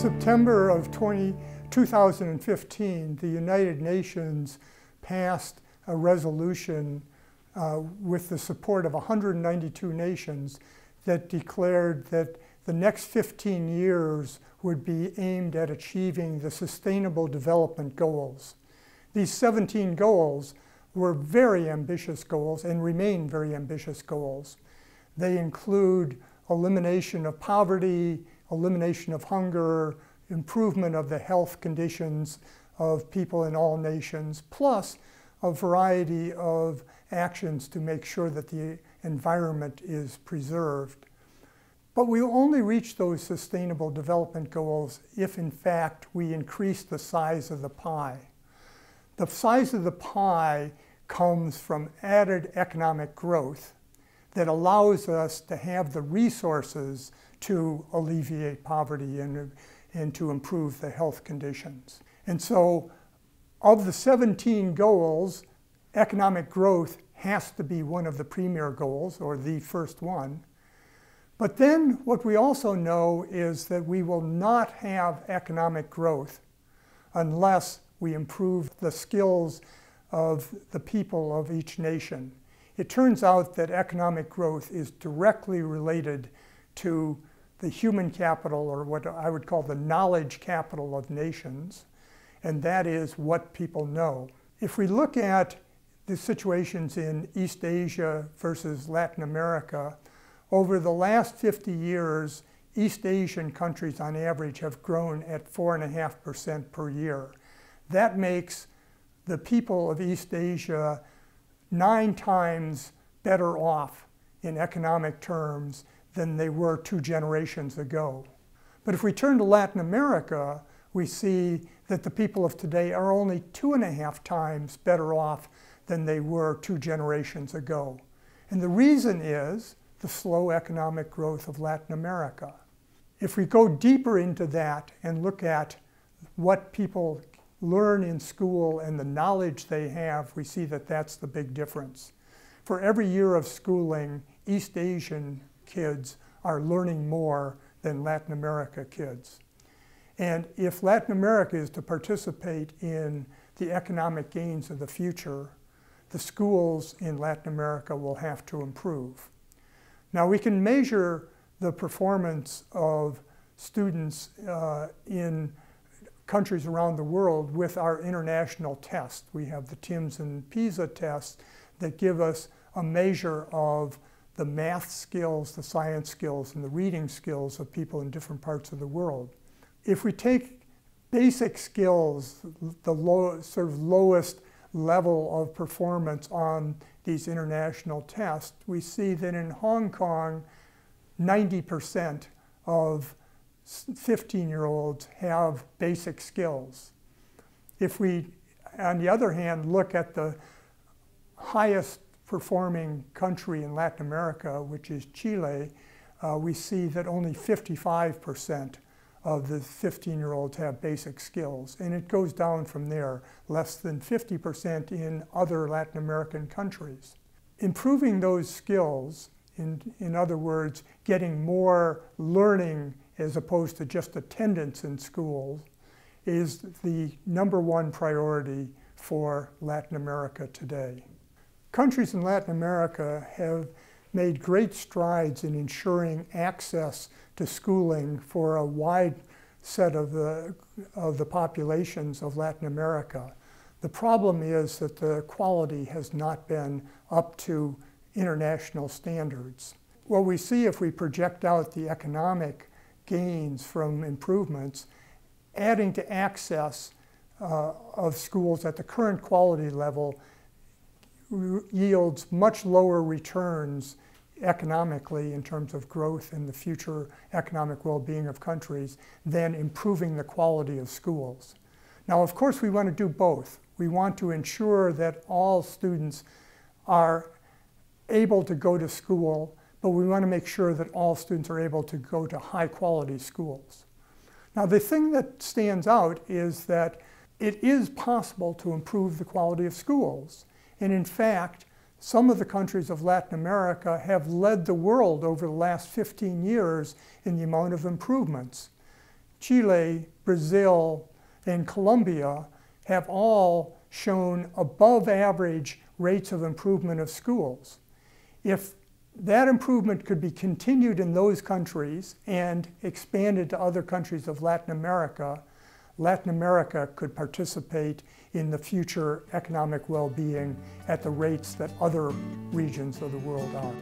September of 2015, the United Nations passed a resolution with the support of 192 nations that declared that the next 15 years would be aimed at achieving the Sustainable Development Goals. These 17 goals were very ambitious goals and remain very ambitious goals. They include elimination of poverty, elimination of hunger, improvement of the health conditions of people in all nations, plus a variety of actions to make sure that the environment is preserved. But we will only reach those sustainable development goals if, in fact, we increase the size of the pie. The size of the pie comes from added economic growth that allows us to have the resources to alleviate poverty and to improve the health conditions. And so of the 17 goals, economic growth has to be one of the premier goals, or the first one. But then what we also know is that we will not have economic growth unless we improve the skills of the people of each nation. It turns out that economic growth is directly related to the human capital, or what I would call the knowledge capital of nations, and that is what people know. If we look at the situations in East Asia versus Latin America, over the last 50 years, East Asian countries on average have grown at 4.5% per year. That makes the people of East Asia 9 times better off in economic terms than they were 2 generations ago. But if we turn to Latin America, we see that the people of today are only 2.5 times better off than they were 2 generations ago. And the reason is the slow economic growth of Latin America. If we go deeper into that and look at what people learn in school and the knowledge they have, we see that that's the big difference. For every year of schooling, East Asian kids are learning more than Latin America kids. And if Latin America is to participate in the economic gains of the future, the schools in Latin America will have to improve. Now, we can measure the performance of students in countries around the world with our international tests. We have the TIMSS and PISA tests that give us a measure of the math skills, the science skills, and the reading skills of people in different parts of the world. If we take basic skills, the lowest level of performance on these international tests, we see that in Hong Kong, 90% of 15-year-olds have basic skills. If we, on the other hand, look at the highest performing country in Latin America, which is Chile, we see that only 55% of the 15-year-olds have basic skills. And it goes down from there, less than 50% in other Latin American countries. Improving those skills, in other words, getting more learning as opposed to just attendance in schools, is the #1 priority for Latin America today. Countries in Latin America have made great strides in ensuring access to schooling for a wide set of the populations of Latin America. The problem is that the quality has not been up to international standards. What we see if we project out the economic gains from improvements, adding to access of schools at the current quality level yields much lower returns economically in terms of growth and the future economic well-being of countries than improving the quality of schools. Now, of course, we want to do both. We want to ensure that all students are able to go to school, but we want to make sure that all students are able to go to high-quality schools. Now, the thing that stands out is that it is possible to improve the quality of schools. And in fact, some of the countries of Latin America have led the world over the last 15 years in the amount of improvements. Chile, Brazil, and Colombia have all shown above average rates of improvement of schools. If that improvement could be continued in those countries and expanded to other countries of Latin America could participate in the future economic well-being at the rates that other regions of the world are.